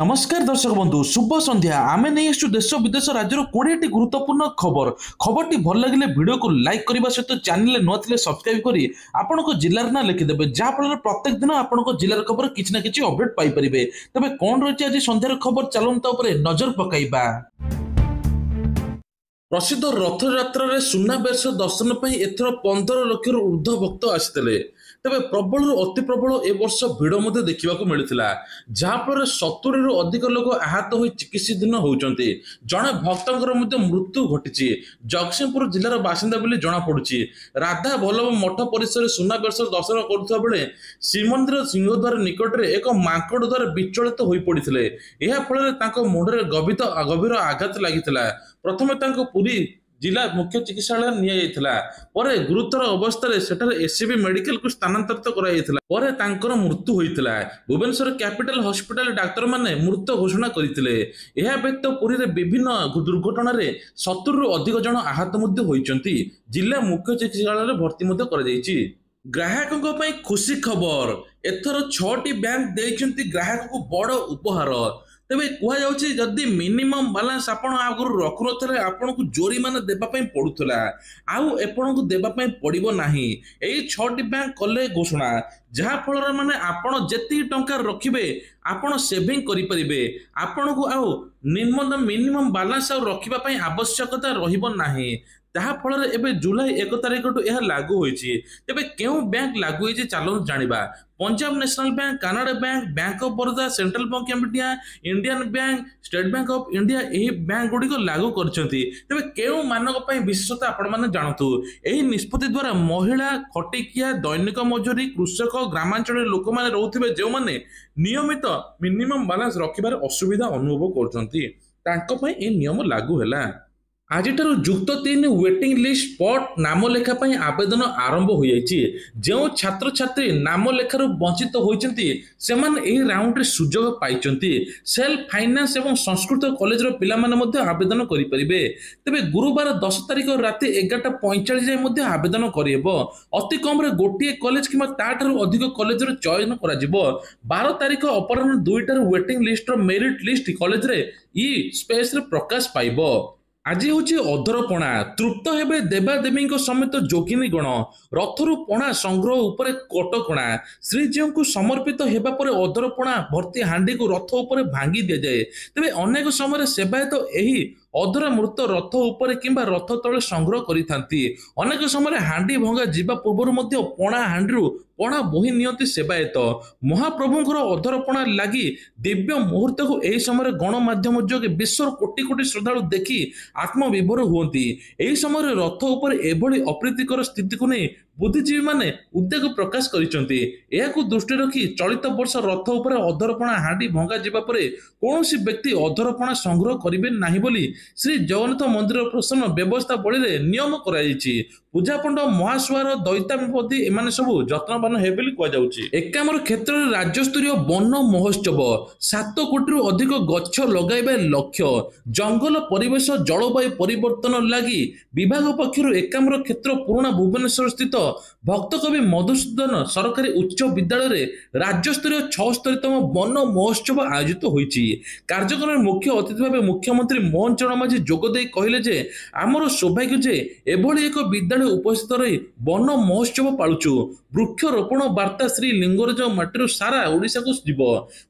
नमस्कार दर्शक बंधु शुभ संध्या आम नहीं आसु देश विदेश राज्य 20टी गुरुत्वपूर्ण खबर खबर टी भल लगे वीडियो को लाइक करने सहित चैनल न थे सब्सक्राइब करी आपण जिलार ना लिखिदेवे जहाँफल प्रत्येक दिन आपण जिलार खबर किसी ना कि अपडेट पाइपर तेज कौन रही आज संध्यार खबर चलता नजर पकईबा। प्रसिद्ध रथयात्रा सुनाबेश दर्शन एथर 15 लाख ऊर्ध्व भक्त आसते तेरे प्रबल अति प्रबल ए वर्ष भिड़ देखा मिलता जहाँफल 70 रु अधिक लोक आहत हो चिकित्सित होती जड़े भक्तर मृत्यु घटी जगतसिंहपुर जिलार बासिंदा बोली जमापड़ी राधा वल्लभ मठ परिसर सुनाबेश दर्शन करुवा बेले श्रीमंदिर सिंहद्वार निकट में एक मांकड़ द्वारा विचलित हो पड़ते फल मुंडे गभीर आघात लगी प्रथम पुरी जिला मुख्य चिकित्सालय निया गुरुतर अवस्था एससीबी मेडिकल को स्थानांतरित कर मृत्यु होता भुवनेश्वर कैपिटल हॉस्पिटल डाक्तर माने मृत घोषणा करते व्यतीत पुरी में विभिन्न दुर्घटना 70 रु अधिक जन आहत होती जिला मुख्य चिकित्सालय भर्ती ग्राहकों खुशी खबर एथर 6टी बैंक देइछंती ग्राहक को बड़ उपहार तेरे कहुच्छी मिनिमम बालांस आपण आगुरी रखु नी आपन को जोरीमाना देवाई पड़ूला आपण को देवाई पड़ो ना यही 6टी बैंक कले घोषणा जहाँफल माने आपण जेती टंका रखिबे आपण सेविंग करें आपण को आउ मिनिमम बालांस रखा आवश्यकता रहिबो नाही फल एवं जुलाई 1 तारिख यह लागू होती तेरे क्यों बैंक लागू होती चलो जाना Punjab national bank Canada bank bank of Baroda central bank of India Indian bank state bank of India यही बैंक गुड़िक लागू करते क्यों मानक विशेषता आपण मैंने जानतु यही निष्पत्ति द्वारा महिला खटिकिया दैनिक मजूरी कृषक ग्रामांचल लोक मैंने रोथे जो मैंने नियमित मिनिमम बालांस रखार असुविधा अनुभव कर नियम लागू है आज जुक्त 3 वेटिंग लिस्ट स्पॉट नाम लेखा आवेदन आरंभ हो जो छात्र छात्री नाम लेखार वंचित होती से राउंड रे सुजोग पाई सेल्फ फाइनेंस एवं संस्कृत कॉलेज पिला आवेदन करेंगे तेरे गुरुवार 10 तारिख राति 11:45 जाए आवेदन कर अति कम गोटे कॉलेज कि अधिक कॉलेज चयन कर 12 तारिख अपराह 2टार waiting list merit list college इ स्पेस प्रकाश पाइब। आज हूँ अधरपणा तृप्त हेबे देवादेवी समेत जोगिनी गण रथरु पणा संग्रह उपर कटकणा श्रीजीव को समर्पित हेबा परे अधरपणा भर्ती हांडी को रथ उपर भांगी दि जाए तेरे अनेक समय सेवायत यही अधर मृत रथ उपर किंबा रथ तले संग्रह करिथांती अनेक समय हांडी भंगा जीवा पूर्व पणा हांडी पणा बोही नियंती सेवायत महाप्रभुंकर अधरपणा लगी दिव्य मुहूर्त को यही समय गणमाध्यम जोगे विश्वर कोटि कोटि श्रद्धालु देखि आत्मविभोर हुंती यही समय रथ उपर एभली अप्रीतिकर स्थिति को नहीं बुद्धिजीवी माने उद्वेग प्रकाश करिसंती एहाकु दृष्टि रखी चलित वर्ष रथ उपर अधरपणा हांडी भंगा जीवा परे कौनसी व्यक्ति अधरपणा संग्रह करिबे नाही बोली श्री जगन्नाथ मंदिर प्रशासन व्यवस्था बड़ी नियम कराई पूजापंड महासुआर दैतापति एमाने सब जत्नवान हे बोली कहुछि। एकामर क्षेत्र में राज्यस्तरीय वन महोत्सव 7 कोटी रु अधिक गछ लगाइबा लक्ष्य जंगल परिवेश जलवायु परिवर्तन लगी विभाग पक्षर एकामर क्षेत्र पुराणा भुवनेश्वर स्थित भक्तकवि मधुसूदन सरकारी उच्च विद्यालय राज्यस्तरीय 76तम वन महोत्सव आयोजित होइछि। कार्यक्रम मुख्य अतिथि भाव मुख्यमंत्री मोहन चरण माझी जोगदे कहले जे आमर सौभाग्य जे एभली एक विद्यालय उपस्थित रही वन महोत्सव पालुचु वृक्षरोपण वार्ता श्री लिंगराज माटी सारा ओडिशा को जीव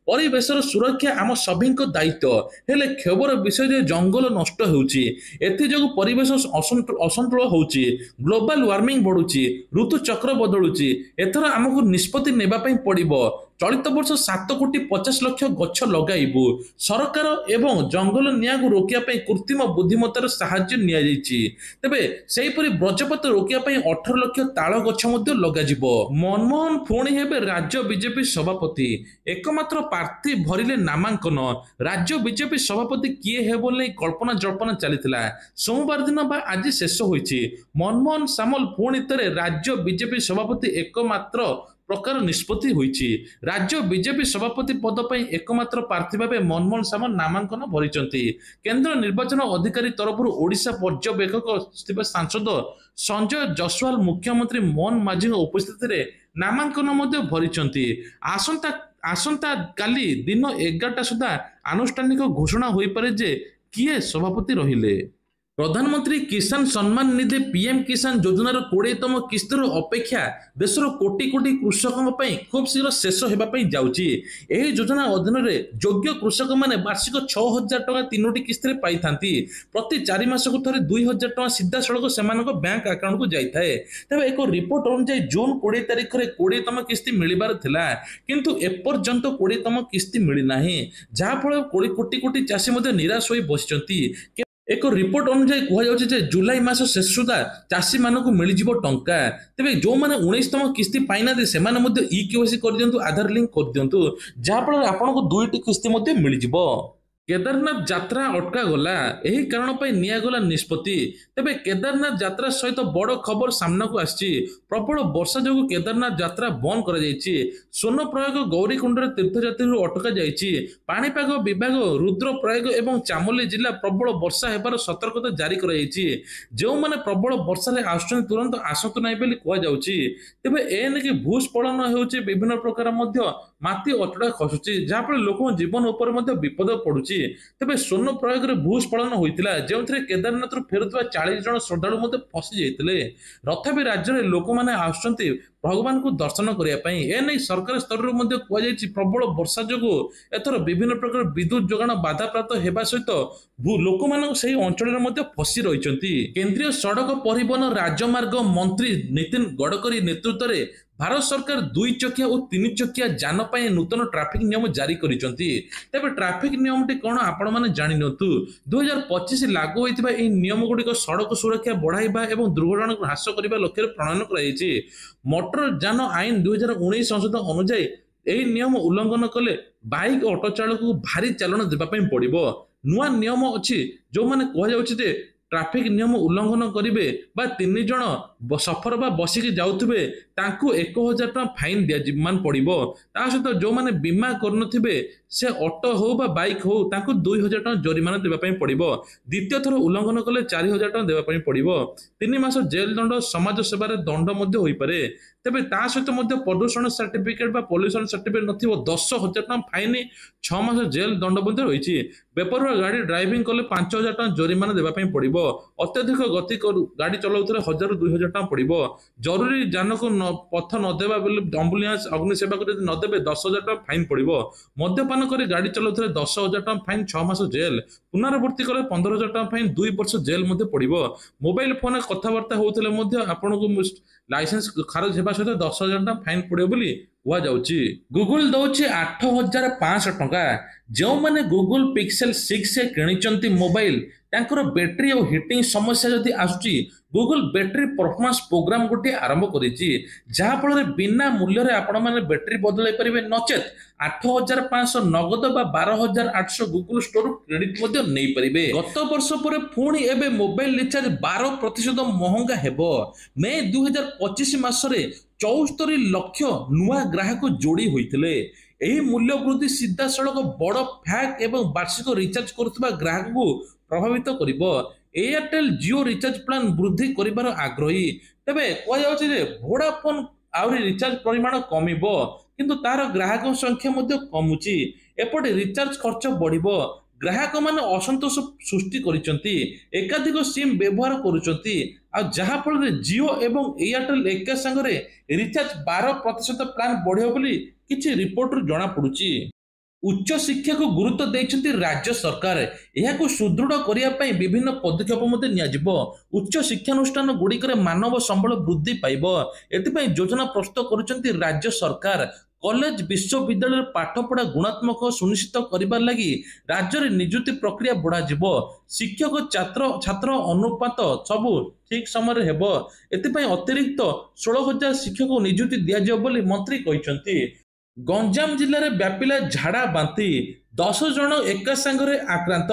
परिवेशर सुरक्षा आम सभी दायित्व हेले खबर विषय जे जंगल नष्ट होउछि एथि परिवेश असंतुलन होउछि ग्लोबल वार्मिंग बढ़ुछि ऋतु चक्र बदलुछि एथर आमको निष्पत्ति नेबा पई पड़िबो चलित वर्ष 7 कोटी 50 लक्ष गछ लगाइबु सरकार एवं जंगल निया को रोकिया पई कृत्रिम बुद्धिमत्तार सहाय्य निया जाइछि तेबे सेहिपरि ब्रजपथ रोकिया पई 18 लक्ष ताଳ गछ मध्ये लगाजिबो। मनमोहन पुणी हेबे राज्य बीजेपी सभापति एकमात्र प्रार्थी भरिले नामांकन राज्य बीजेपी सभापति किए हेबो नै कल्पना जल्पना चलीथिला सोमवार दिन बा आज शेष होइछि मनमोहन सामल पुणी तरे राज्य बीजेपी सभापति एकमात्र प्रकार निष्पत्ति होइछि राज्य बीजेपी सभापति पद पर एकमात्र प्रार्थी भाव मनमोहन सामल नामांकन भरिचंती केंद्र निर्वाचन अधिकारी तरफ ओडिशा पर्यवेक्षक सांसद संजय जसवाल मुख्यमंत्री मोहन माझी उपस्थित नामांकन भरी आसंता ଆସନ୍ତା କାଲି ଦିନ 11ଟା ସୁଦ୍ଧା ଆନୁଷ୍ଠାନିକ ଘୋଷଣା ହୋଇପାରେ ଯେ କିଏ ସଭାପତି ରହିଲେ। ପ୍ରଧାନମନ୍ତ୍ରୀ କିଷାନ ସମ୍ମାନ ନିଧି ପିଏମ୍ କିଷାନ ଯୋଜନାର 20ତମ କିସ୍ତିର ଅପେକ୍ଷା ଦେଶର କୋଟି କୋଟି କୃଷକଙ୍କ ପାଇଁ ଖୁବ୍ ଶୀଘ୍ର ଶେଷ ହେବା ପାଇଁ ଯାଉଛି। ଏହି ଯୋଜନା ଅଧୀନରେ ଯୋଗ୍ୟ କୃଷକମାନେ ବାର୍ଷିକ 6,000 ଟଙ୍କା 3ଟି କିସ୍ତିରେ ପାଇଥାନ୍ତି। ପ୍ରତି 4 ମାସକୁ ଥରେ 2,000 ଟଙ୍କା ସିଧାସଳଖ ସେମାନଙ୍କ ବ୍ୟାଙ୍କ ଆକାଉଣ୍ଟକୁ ଯାଇଥାଏ। ତେବେ ଏକ ରିପୋର୍ଟ ଅନୁଯାୟୀ ଜୁନ୍ 20 ତାରିଖରେ 20ତମ କିସ୍ତି ମିଳିବାର ଥିଲା, କିନ୍ତୁ ଏପର୍ଯ୍ୟନ୍ତ 20ତମ କିସ୍ତି ମିଳିନାହିଁ, ଯାହାଫଳରେ କୋଟି କୋଟି ଚାଷୀ ମଧ୍ୟ ନିରାଶ ହୋଇ ବସିଛନ୍ତି। ଏକ ରିପୋର୍ଟ ଅନୁଯାୟୀ କୁହାଯାଉଛି ଯେ ଜୁଲାଇ ମାସ ଶେଷ ସୁଦ୍ଧା ଚାଷୀମାନଙ୍କୁ ମିଳିଯିବ ଟଙ୍କା। ତେବେ ଯେଉଁମାନେ 19ତମ କିସ୍ତି ପାଇନାହାନ୍ତି ସେମାନେ ମଧ୍ୟ ଇକେୱାଇସି କରିଦିଅନ୍ତୁ, ଆଧାର ଲିଙ୍କ କରିଦିଅନ୍ତୁ, ଯାହାଫଳରେ ଆପଣଙ୍କୁ 2ଟି କିସ୍ତି ମଧ୍ୟ ମିଳିଯିବ। କେଦାରନାଥ ଯାତ୍ରା ଅଟକାଗଲା, ଏହି କାରଣ ପାଇଁ ନିଆଗଲା ନିଷ୍ପତ୍ତି। ତେବେ କେଦାରନାଥ ଯାତ୍ରା ସହିତ ବଡ଼ ଖବର ସାମ୍ନାକୁ ଆସିଛି। ପ୍ରବଳ ବର୍ଷା ଯୋଗୁଁ କେଦାରନାଥ ଯାତ୍ରା ବନ୍ଦ କରାଯାଇଛି। ସୋନପ୍ରୟାଗ ଗୌରୀକୁଣ୍ଡରେ ତୀର୍ଥଯାତ୍ରୀରୁ ଅଟକା ଯାଇଛି। ପାଣିପାଗ ବିଭାଗ ରୁଦ୍ରପ୍ରୟାଗ ଏବଂ ଚାମୋଲି ଜିଲ୍ଲା ପ୍ରବଳ ବର୍ଷା ହେବାର ସତର୍କତା ଜାରି କରାଯାଇଛି। ଯେଉଁମାନେ ପ୍ରବଳ ବର୍ଷାରେ ଆସୁଛନ୍ତି ତୁରନ୍ତ ଆସନ୍ତୁ ନାହିଁ ବୋଲି କୁହାଯାଉଛି। ତେବେ ଏନେକି ଭୂସ୍ଖଳନ ହେଉଛି, ବିଭିନ୍ନ ପ୍ରକାର ମଧ୍ୟ ମାଟି ଅତଡ଼ା ଖସୁଛି, ଯାହାଫଳରେ ଲୋକଙ୍କ ଜୀବନ ଉପରେ ମଧ୍ୟ ବିପଦ ପଡୁଛି। ତେବେ ସୋନପ୍ରୟାଗରେ ଭୂସ୍ଖଳନ ହୋଇଥିଲା, ଯେଉଁଥିରେ କେଦାରନାଥରୁ ଫେରୁଥିବା 40 ଜଣ ଶ୍ରଦ୍ଧାଳୁ ମଧ୍ୟ ଫସି ଯାଇଥିଲେ। ତଥାପି ରାଜ୍ୟରେ ଲୋକମାନେ ଆସୁଛନ୍ତି ଭଗବାନଙ୍କୁ ଦର୍ଶନ କରିବା ପାଇଁ। ଏନେଇ ସରକାର ସ୍ତରରୁ ମଧ୍ୟ କୁହାଯାଇଛି ପ୍ରବଳ ବର୍ଷା ଯୋଗୁଁ ଏଥର ବିଭିନ୍ନ ପ୍ରକାର ବିଦ୍ୟୁତ ଯୋଗାଣ ବାଧାପ୍ରାପ୍ତ ହେବା ସହିତ ଲୋକମାନଙ୍କ ସେହି ଅଞ୍ଚଳରେ ମଧ୍ୟ ଫସି ରହିଛନ୍ତି। କେନ୍ଦ୍ରୀୟ ସଡ଼କ ପରିବହନ ରାଜମାର୍ଗ ମନ୍ତ୍ରୀ ନୀତିନ ଗଡ଼କରୀ ନେତୃତ୍ୱରେ ଭାରତ ସରକାର 2 ଚକିଆ ଓ 3 ଚକିଆ ଯାନ ପାଇଁ ନୂତନ ଟ୍ରାଫିକ ନିୟମ ଜାରି କରିଛନ୍ତି। ତେବେ ଟ୍ରାଫିକ ନିୟମଟି କ'ଣ ଆପଣମାନେ ଜାଣିନିଅନ୍ତୁ। 2025 ଲାଗୁ ହୋଇଥିବା ଏହି ନିୟମ ଗୁଡ଼ିକ ସଡ଼କ ସୁରକ୍ଷା ବଢ଼ାଇବା ଏବଂ ଦୁର୍ଘଟଣାକୁ ହ୍ରାସ କରିବା ଲକ୍ଷ୍ୟରେ ପ୍ରଣୟନ କରାଯାଇଛି। ମୋଟର ଯାନ ଆଇନ 2019 ସଂଶୋଧନ ଅନୁଯାୟୀ ଏହି ନିୟମ ଉଲ୍ଲଂଘନ କଲେ ବାଇକ୍ ଅଟୋ ଚାଳକକୁ ଭାରି ଚାଲାଣ ଦେବା ପାଇଁ ପଡ଼ିବ। ନୂଆ ନିୟମ ଅଛି, ଯେଉଁମାନେ କୁହାଯାଉଛି ଯେ ଟ୍ରାଫିକ ନିୟମ ଉଲ୍ଲଂଘନ କରିବେ ବା 3 ଜଣ ସଫର ବା ବସିକି ଯାଉଥିବେ ତାଙ୍କୁ 1,000 ଟଙ୍କା ଫାଇନ ପଡ଼ିବ। ତା ସହିତ ଯେଉଁମାନେ ବୀମା କରୁନଥିବେ ସେ ଅଟୋ ହଉ ବା ବାଇକ୍ ହଉ ତାଙ୍କୁ 2,000 ଟଙ୍କା ଜରିମାନା ଦେବା ପାଇଁ ପଡ଼ିବ। ଦ୍ୱିତୀୟ ଥର ଉଲ୍ଲଂଘନ କଲେ 4,000 ଟଙ୍କା ଦେବା ପାଇଁ ପଡ଼ିବ। 3 ମାସ ଜେଲ ଦଣ୍ଡ, ସମାଜ ସେବାରେ ଦଣ୍ଡ ମଧ୍ୟ ହୋଇପାରେ। ତେବେ ତା ସହିତ ମଧ୍ୟ ପ୍ରଦୂଷଣ ସାର୍ଟିଫିକେଟ ବା ପଲ୍ୟୁସନ ସାର୍ଟିଫିକେଟ ନଥିବ 10,000 ଟଙ୍କା ଫାଇନ, 6 ମାସ ଜେଲ ଦଣ୍ଡ ମଧ୍ୟ ରହିଛି। ବେପରୁଆ ଗାଡ଼ି ଡ୍ରାଇଭିଂ କଲେ 5,000 ଟଙ୍କା ଜରିମାନା ଦେବା ପାଇଁ ପଡ଼ିବ। ଅତ୍ୟଧିକ ଗତି ଗାଡ଼ି ଚଲାଉଥିଲେ 1,000ରୁ 2,000 ଟଙ୍କା ପଡ଼ିବ। ଜରୁରୀ ଯାନକୁ ପଥ ନଦେବା ବୋଲି ଆମ୍ବୁଲାନ୍ସ ଅଗ୍ନିସେବାକୁ ଯଦି ନଦେବେ 10,000 ଟଙ୍କା ଫାଇନ ପଡ଼ିବ। ମଦ୍ୟପାନ କରି ଗାଡ଼ି ଚଲାଉଥିଲେ 10,000 ଟଙ୍କା ଫାଇନ, 6 ମାସ ଜେଲ। ପୁନରାବୃତ୍ତି କଲେ 15,000 ଟଙ୍କା ଫାଇନ, 2 ବର୍ଷ ଜେଲ ମଧ୍ୟ ପଡ଼ିବ। ମୋବାଇଲ ଫୋନରେ କଥାବାର୍ତ୍ତା ହେଉଥିଲେ ମଧ୍ୟ ଆପଣଙ୍କୁ ଲାଇସେନ୍ସ ଖାରଜ ହେବା ସହିତ 10,000 ଟଙ୍କା ଫାଇନ ପଡ଼ିବ ବୋଲି କୁହାଯାଉଛି। ଗୁଗୁଲ ଦଉଛି 8,500 ଟଙ୍କା। ଯେଉଁମାନେ ଗୁଗୁଲ ପିକ୍ସେଲ 6 କିଣିଛନ୍ତି ମୋବାଇଲ, ତାଙ୍କର ବ୍ୟାଟେରୀ ଓ ହିଟିଂ ସମସ୍ୟା ଯଦି ଆସୁଛି, ଗୁଗୁଲ ବ୍ୟାଟେରୀ ପରଫର୍ମାନ୍ସ ପ୍ରୋଗ୍ରାମ ଗୋଟିଏ ଆରମ୍ଭ କରିଛି, ଯାହାଫଳରେ ବିନା ମୂଲ୍ୟରେ ଆପଣମାନେ ବ୍ୟାଟେରୀ ବଦଳାଇ ପାରିବେ। ନଚେତ 8,500 ନଗଦ ବା 12,800 ଗୁଗୁଲ ଷ୍ଟୋରରୁ କ୍ରେଡିଟ୍ ମଧ୍ୟ ନେଇପାରିବେ। ଗତ ବର୍ଷ ପରେ ପୁଣି ଏବେ ମୋବାଇଲ ରିଚାର୍ଜ 12% ମହଙ୍ଗା ହେବ। ମେ 2025 ମାସରେ 74 ଲକ୍ଷ ନୂଆ ଗ୍ରାହକ ଯୋଡ଼ି ହୋଇଥିଲେ। ଏହି ମୂଲ୍ୟ ବୃଦ୍ଧି ସିଧାସଳଖ ବଡ଼ ଫ୍ୟାକ୍ ଏବଂ ବାର୍ଷିକ ରିଚାର୍ଜ କରୁଥିବା ଗ୍ରାହକଙ୍କୁ ପ୍ରଭାବିତ କରିବ। ଏୟାରଟେଲ ଜିଓ ରିଚାର୍ଜ ପ୍ଲାନ ବୃଦ୍ଧି କରିବାର ଆଗ୍ରହୀ। ତେବେ କୁହାଯାଉଛି ଯେ ଭୋଡାଫୋନ ଆହୁରି ରିଚାର୍ଜ ପରିମାଣ କମିବ, କିନ୍ତୁ ତାର ଗ୍ରାହକ ସଂଖ୍ୟା ମଧ୍ୟ କମୁଛି। ଏପଟେ ରିଚାର୍ଜ ଖର୍ଚ୍ଚ ବଢିବ। ଗ୍ରାହକମାନେ ଅସନ୍ତୋଷ ସୃଷ୍ଟି କରିଛନ୍ତି, ଏକାଧିକ ସିମ୍ ବ୍ୟବହାର କରୁଛନ୍ତି, ଆଉ ଯାହାଫଳରେ ଜିଓ ଏବଂ ଏୟାରଟେଲ ଏକା ସାଙ୍ଗରେ ରିଚାର୍ଜ 12% ପ୍ଲାନ ବଢିବ ବୋଲି କିଛି ରିପୋର୍ଟରୁ ଜଣାପଡୁଛି। ଉଚ୍ଚଶିକ୍ଷାକୁ ଗୁରୁତ୍ୱ ଦେଇଛନ୍ତି ରାଜ୍ୟ ସରକାର। ଏହାକୁ ସୁଦୃଢ଼ କରିବା ପାଇଁ ବିଭିନ୍ନ ପଦକ୍ଷେପ ମଧ୍ୟ ନିଆଯିବ। ଉଚ୍ଚ ଶିକ୍ଷାନୁଷ୍ଠାନ ଗୁଡ଼ିକରେ ମାନବ ସମ୍ବଳ ବୃଦ୍ଧି ପାଇବ। ଏଥିପାଇଁ ଯୋଜନା ପ୍ରସ୍ତୁତ କରୁଛନ୍ତି ରାଜ୍ୟ ସରକାର। କଲେଜ ବିଶ୍ୱବିଦ୍ୟାଳୟରେ ପାଠପଢ଼ା ଗୁଣାତ୍ମକ ସୁନିଶ୍ଚିତ କରିବା ଲାଗି ରାଜ୍ୟରେ ନିଯୁକ୍ତି ପ୍ରକ୍ରିୟା ବଢ଼ାଯିବ। ଶିକ୍ଷକ ଛାତ୍ର ଅନୁପାତ ସବୁ ଠିକ ସମୟରେ ହେବ। ଏଥିପାଇଁ ଅତିରିକ୍ତ 16,000 ଶିକ୍ଷକ ନିଯୁକ୍ତି ଦିଆଯିବ ବୋଲି ମନ୍ତ୍ରୀ କହିଛନ୍ତି। ଗଞ୍ଜାମ ଜିଲ୍ଲାରେ ବ୍ୟାପିଲା ଝାଡ଼ା ବାନ୍ତି, 10 ଜଣ ଏକା ସାଙ୍ଗରେ ଆକ୍ରାନ୍ତ।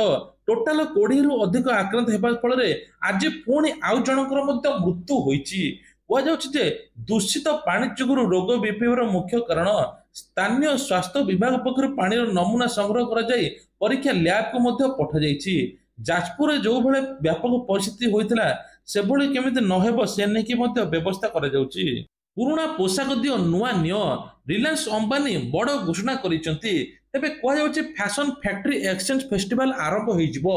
ଟୋଟାଲ 20ରୁ ଅଧିକ ଆକ୍ରାନ୍ତ ହେବା ଫଳରେ ଆଜି ପୁଣି ଆଉ ଜଣଙ୍କର ମଧ୍ୟ ମୃତ୍ୟୁ ହୋଇଛି। କୁହାଯାଉଛି ଯେ ଦୂଷିତ ପାଣି ଯୋଗୁଁ ରୋଗ ବ୍ୟାପିବାର ମୁଖ୍ୟ କାରଣ। ସ୍ଥାନୀୟ ସ୍ୱାସ୍ଥ୍ୟ ବିଭାଗ ପକ୍ଷରୁ ପାଣିର ନମୁନା ସଂଗ୍ରହ କରାଯାଇ ପରୀକ୍ଷା ଲ୍ୟାବକୁ ମଧ୍ୟ ପଠାଯାଇଛି। ଯାଜପୁରରେ ଯେଉଁଭଳି ବ୍ୟାପକ ପରିସ୍ଥିତି ହୋଇଥିଲା ସେଭଳି କେମିତି ନହେବ ସେ ନେଇକି ମଧ୍ୟ ବ୍ୟବସ୍ଥା କରାଯାଉଛି। ପୁରୁଣା ପୋଷାକ ଦିଅ ନୂଆ ନିଅ ରିଲାଏନ୍ସ ଅମ୍ବାନୀ ବଡ଼ ଘୋଷଣା କରିଛନ୍ତି। ତେବେ କୁହାଯାଉଛି ଫ୍ୟାସନ ଫ୍ୟାକ୍ଟ୍ରି ଏକ୍ସଚେଞ୍ଜ ଫେଷ୍ଟିଭାଲ ଆରମ୍ଭ ହୋଇଯିବ।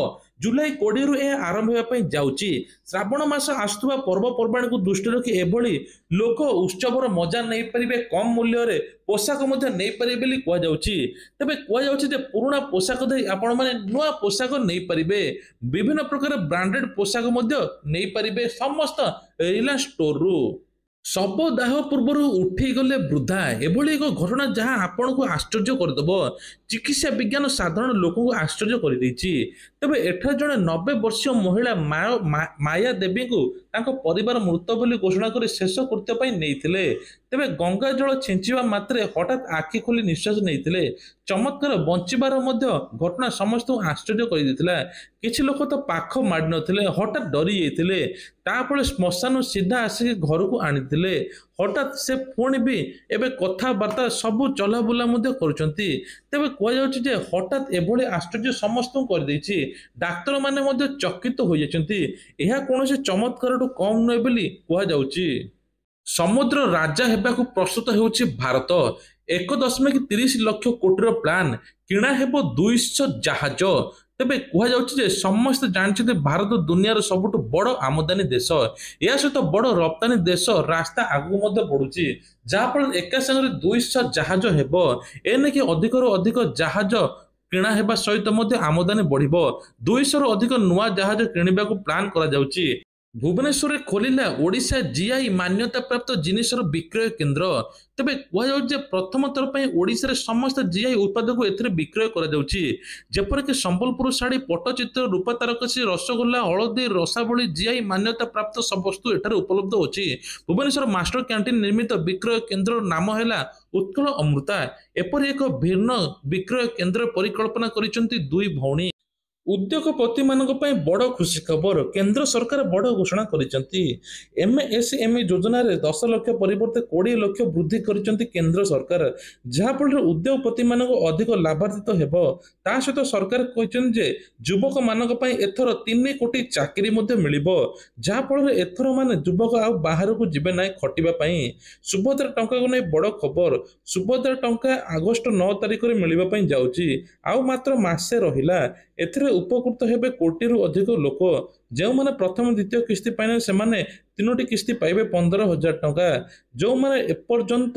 ଜୁଲାଇ 20ରୁ ଏହା ଆରମ୍ଭ ହେବା ପାଇଁ ଯାଉଛି। ଶ୍ରାବଣ ମାସ ଆସୁଥିବା ପର୍ବପର୍ବାଣୀକୁ ଦୃଷ୍ଟିରେ ରଖି ଏଭଳି ଲୋକ ଉତ୍ସବର ମଜା ନେଇପାରିବେ, କମ୍ ମୂଲ୍ୟରେ ପୋଷାକ ମଧ୍ୟ ନେଇପାରିବେ ବୋଲି କୁହାଯାଉଛି। ତେବେ କୁହାଯାଉଛି ଯେ ପୁରୁଣା ପୋଷାକ ଦେଇ ଆପଣମାନେ ନୂଆ ପୋଷାକ ନେଇପାରିବେ। ବିଭିନ୍ନ ପ୍ରକାର ବ୍ରାଣ୍ଡେଡ ପୋଷାକ ମଧ୍ୟ ନେଇପାରିବେ ସମସ୍ତ ରିଲାଏନ୍ସ ଷ୍ଟୋରରୁ। ଶବ ଦାହ ପୂର୍ବରୁ ଉଠିଗଲେ ବୃଦ୍ଧା ଏଭଳି ଏକ ଘଟଣା ଯାହା ଆପଣଙ୍କୁ ଆଶ୍ଚର୍ଯ୍ୟ କରିଦେବ। ଚିକିତ୍ସା ବିଜ୍ଞାନ ସାଧାରଣ ଲୋକଙ୍କୁ ଆଶ୍ଚର୍ଯ୍ୟ କରିଦେଇଛି। ତେବେ ଏଠାରେ ଜଣେ 90 ବର୍ଷୀୟ ମହିଳା ମାୟା ଦେବୀଙ୍କୁ ତାଙ୍କ ପରିବାର ମୃତ ବୋଲି ଘୋଷଣା କରି ଶେଷ କୃତ୍ୟ ପାଇଁ ନେଇଥିଲେ। ତେବେ ଗଙ୍ଗା ଜଳ ଛିଞ୍ଚିବା ମାତ୍ରେ ହଠାତ୍ ଆଖି ଖୋଲି ନିଶ୍ୱାସ ନେଇଥିଲେ। ଚମତ୍କାର ବଞ୍ଚିବାର ମଧ୍ୟ ଘଟଣା ସମସ୍ତଙ୍କୁ ଆଶ୍ଚର୍ଯ୍ୟ କରିଦେଇଥିଲା। କିଛି ଲୋକ ତ ପାଖ ମାଡ଼ି ନଥିଲେ, ହଠାତ୍ ଡରି ଯାଇଥିଲେ। ତାପରେ ଶ୍ମଶାନରୁ ସିଧା ଆସିକି ଘରକୁ ଆଣିଥିଲେ। ହଠାତ୍ ସେ ପୁଣି ବି ଏବେ କଥାବାର୍ତ୍ତା ସବୁ ଚଲାବୁଲା ମଧ୍ୟ କରୁଛନ୍ତି। ତେବେ କୁହାଯାଉଛି ଯେ ହଠାତ୍ ଏଭଳି ଆଶ୍ଚର୍ଯ୍ୟ ସମସ୍ତଙ୍କୁ କରିଦେଇଛି। ଡାକ୍ତରମାନେ ମଧ୍ୟ ଚକିତ ହୋଇଯାଇଛନ୍ତି। ଏହା କୌଣସି ଚମତ୍କାରଠୁ କମ୍ ନୁହେଁ ବୋଲି କୁହାଯାଉଛି। ସମୁଦ୍ର ରାଜା ହେବାକୁ ପ୍ରସ୍ତୁତ ହେଉଛି ଭାରତ। 1.30 ଲକ୍ଷ କୋଟିର ପ୍ଲାନ୍, କିଣା ହେବ 200 ଜାହାଜ। ତେବେ କୁହାଯାଉଛି ଯେ ସମସ୍ତେ ଜାଣିଛନ୍ତି ଭାରତ ଦୁନିଆର ସବୁଠୁ ବଡ଼ ଆମଦାନୀ ଦେଶ। ଏହା ସହିତ ବଡ଼ ରପ୍ତାନୀ ଦେଶ ରାସ୍ତା ଆଗକୁ ମଧ୍ୟ ବଢୁଛି। ଯାହାଫଳରେ ଏକା ସାଙ୍ଗରେ 200 ଜାହାଜ ହେବ। ଏନେକି ଅଧିକରୁ ଅଧିକ ଜାହାଜ କିଣା ହେବା ସହିତ ମଧ୍ୟ ଆମଦାନୀ ବଢିବ। 200ରୁ ଅଧିକ ନୂଆ ଜାହାଜ କିଣିବାକୁ ପ୍ଲାନ୍ କରାଯାଉଛି। ଭୁବନେଶ୍ୱରରେ ଖୋଲିଲା ଓଡ଼ିଶା ଜିଆଇ ମାନ୍ୟତା ପ୍ରାପ୍ତ ଜିନିଷର ବିକ୍ରୟ କେନ୍ଦ୍ର। ତେବେ କୁହାଯାଉଛି ଯେ ପ୍ରଥମ ଥର ପାଇଁ ଓଡ଼ିଶାରେ ସମସ୍ତ ଜିଆଇ ଉତ୍ପାଦକୁ ଏଥିରେ ବିକ୍ରୟ କରାଯାଉଛି। ଯେପରିକି ସମ୍ବଲପୁର ଶାଢ଼ୀ, ପଟ୍ଟଚିତ୍ର, ରୂପା ତାରକସି, ରସଗୋଲା, ହଳଦୀ, ରସାବଳୀ ଜିଆଇ ମାନ୍ୟତା ପ୍ରାପ୍ତ ସବୁ ବସ୍ତୁ ଏଠାରେ ଉପଲବ୍ଧ ଅଛି। ଭୁବନେଶ୍ୱର ମାଷ୍ଟର କ୍ୟାଣ୍ଟିନ ନିର୍ମିତ ବିକ୍ରୟ କେନ୍ଦ୍ରର ନାମ ହେଲା ଉତ୍କଳ ଅମୃତା। ଏପରି ଏକ ଭିନ୍ନ ବିକ୍ରୟ କେନ୍ଦ୍ର ପରିକଳ୍ପନା କରିଛନ୍ତି ଦୁଇ ଭଉଣୀ। ଉଦ୍ୟୋଗପତିମାନଙ୍କ ପାଇଁ ବଡ଼ ଖୁସି ଖବର, କେନ୍ଦ୍ର ସରକାର ବଡ଼ ଘୋଷଣା କରିଛନ୍ତି। ଏମ୍ଏସ୍ଏମ୍ଇ ଯୋଜନାରେ 10 ଲକ୍ଷ ପରିବର୍ତ୍ତେ 20 ଲକ୍ଷ ବୃଦ୍ଧି କରିଛନ୍ତି କେନ୍ଦ୍ର ସରକାର। ଯାହାଫଳରେ ଉଦ୍ୟୋଗପତିମାନଙ୍କୁ ଅଧିକ ଲାଭାନ୍ୱିତ ହେବ। ତା ସହିତ ସରକାର କହିଛନ୍ତି ଯେ ଯୁବକମାନଙ୍କ ପାଇଁ ଏଥର 3 କୋଟି ଚାକିରି ମଧ୍ୟ ମିଳିବ। ଯାହାଫଳରେ ଏଥର ଯୁବକ ଆଉ ବାହାରକୁ ଯିବେ ନାହିଁ ଖଟିବା ପାଇଁ। ସୁଭଦ୍ରା ଟଙ୍କାକୁ ନେଇ ବଡ଼ ଖବର, ସୁଭଦ୍ରା ଟଙ୍କା ଅଗଷ୍ଟ 9 ତାରିଖରେ ମିଳିବା ପାଇଁ ଯାଉଛି। ଆଉ ମାତ୍ର ମାସେ ରହିଲା। ଏଥିରେ ଉପକୃତ ହେବେ କୋଟିରୁ ଅଧିକ ଲୋକ। ଯେଉଁମାନେ ପ୍ରଥମ ଦ୍ୱିତୀୟ କିସ୍ତି ପାଇନାହାନ୍ତି ସେମାନେ 3ଟି କିସ୍ତି ପାଇବେ 15,000 ଟଙ୍କା। ଯେଉଁମାନେ ଏପର୍ଯ୍ୟନ୍ତ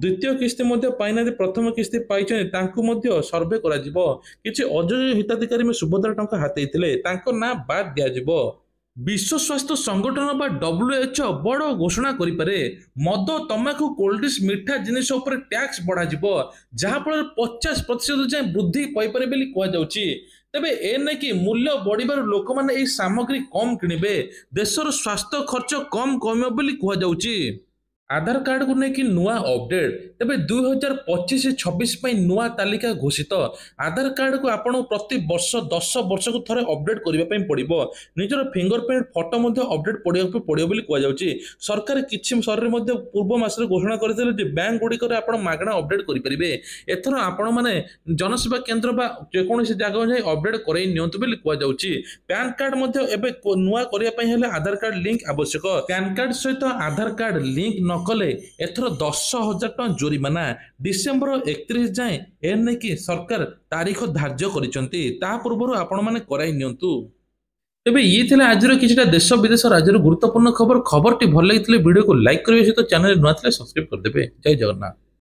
ଦ୍ୱିତୀୟ କିସ୍ତି ମଧ୍ୟ ପାଇନାହାନ୍ତି, ପ୍ରଥମ କିସ୍ତି ପାଇଛନ୍ତି, ତାଙ୍କୁ ମଧ୍ୟ ସର୍ଭେ କରାଯିବ। କିଛି ଅଯୋଗ୍ୟ ହିତାଧିକାରୀ ସୁଭଦ୍ରା ଟଙ୍କା ହାତେଇଥିଲେ ତାଙ୍କ ନାଁ ବାଦ୍ ଦିଆଯିବ। ବିଶ୍ୱ ସ୍ୱାସ୍ଥ୍ୟ ସଂଗଠନ ବା WHO ବଡ଼ ଘୋଷଣା କରିପାରେ। ମଦ, ତମାଖୁ, କୋଲ୍ଡଡ୍ରିଙ୍କ୍ସ, ମିଠା ଜିନିଷ ଉପରେ ଟ୍ୟାକ୍ସ ବଢ଼ାଯିବ। ଯାହାଫଳରେ 50% ଯାଏଁ ବୃଦ୍ଧି ପାଇପାରେ ବୋଲି କୁହାଯାଉଛି। ତେବେ ଏନେକି ମୂଲ୍ୟ ବଢ଼ିବାରୁ ଲୋକମାନେ ଏହି ସାମଗ୍ରୀ କମ୍ କିଣିବେ। ଦେଶର ସ୍ୱାସ୍ଥ୍ୟ ଖର୍ଚ୍ଚ କମ୍ କମିବ ବୋଲି କୁହାଯାଉଛି। ଆଧାର କାର୍ଡକୁ ନେଇକି ନୂଆ ଅପଡେଟ୍। ତେବେ 2025-26 ପାଇଁ ନୂଆ ତାଲିକା ଘୋଷିତ। ଆଧାର କାର୍ଡକୁ ଆପଣଙ୍କୁ ପ୍ରତି ବର୍ଷ 10 ବର୍ଷକୁ ଥରେ ଅପଡେଟ୍ କରିବା ପାଇଁ ପଡ଼ିବ। ନିଜର ଫିଙ୍ଗରପ୍ରିଣ୍ଟ ଫଟୋ ମଧ୍ୟ ଅପଡେଟ୍ କରିବାକୁ ପଡ଼ିବ ବୋଲି କୁହାଯାଉଛି। ସରକାର କିଛି ସରରେ ମଧ୍ୟ ପୂର୍ବ ମାସରେ ଘୋଷଣା କରିଥିଲେ ଯେ ବ୍ୟାଙ୍କ ଗୁଡ଼ିକରେ ଆପଣ ମାଗଣା ଅପଡେଟ୍ କରିପାରିବେ। ଏଥର ଆପଣମାନେ ଜନସେବା କେନ୍ଦ୍ର ବା ଯେକୌଣସି ଜାଗାକୁ ଯାଇ ଅପଡେଟ୍ କରାଇ ନିଅନ୍ତୁ ବୋଲି କୁହାଯାଉଛି। ପ୍ୟାନ କାର୍ଡ ମଧ୍ୟ ଏବେ ନୂଆ କରିବା ପାଇଁ ହେଲେ ଆଧାର କାର୍ଡ ଲିଙ୍କ ଆବଶ୍ୟକ। ପ୍ୟାନ କାର୍ଡ ସହିତ ଆଧାର କାର୍ଡ ଲିଙ୍କ ନ କଲେ ଏଥର 10,000 ଟଙ୍କା ଜୋରିମାନା। ଡିସେମ୍ବର 31 ଯାଏଁ ଏ ନେଇକି ସରକାର ତାରିଖ ଧାର୍ଯ୍ୟ କରିଛନ୍ତି। ତା ପୂର୍ବରୁ ଆପଣମାନେ କରାଇ ନିଅନ୍ତୁ। ତେବେ ଇଏ ଥିଲା ଆଜିର କିଛିଟା ଦେଶ ବିଦେଶ ରାଜ୍ୟର ଗୁରୁତ୍ୱପୂର୍ଣ୍ଣ ଖବର। ଖବରଟି ଭଲ ଲାଗିଥିଲେ ଭିଡ଼ିଓକୁ ଲାଇକ୍ କରିବା ସହିତ ଚ୍ୟାନେଲ ନୂଆ ଥିଲେ ସବସ୍କ୍ରାଇବ କରିଦେବେ। ଜୟ ଜଗନ୍ନାଥ।